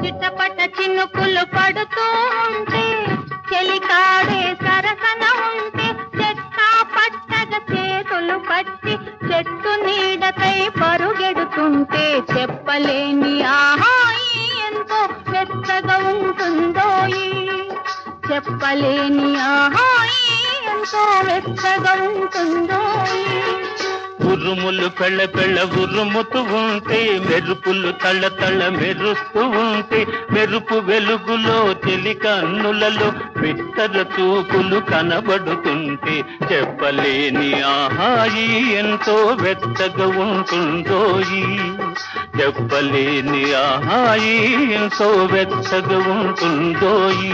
చిటపట చినుకులు పడుతూ ఉంటే చెలికాడే సరసన ఉంటే చెత్తా పట్టగ చేతులు పట్టి చెట్టు నీడకై పరుగెడుతుంటే చెప్పలేని ఆహాయి ఎంతో వెచ్చగా ఉంటుందోయి చెప్పలేని ఆహాయి ఎంతో వెచ్చగా ఉంటుందోయి ఉరుములు పెళ్ళ పెళ్ళ ఉరుముతూ ఉంటే మెరుపులు తళ్ళ తళ్ళ మెరుస్తూ ఉంటే మెరుపు వెలుగులో చెలి కన్నులలో బిత్తర చూపులు కనబడుతుంటే చెప్పలేని ఆహాయి ఎంతో వెచ్చగా ఉంటుందోయి చెప్పలేని ఆహాయి ఎంతో వెచ్చగా ఉంటుందోయి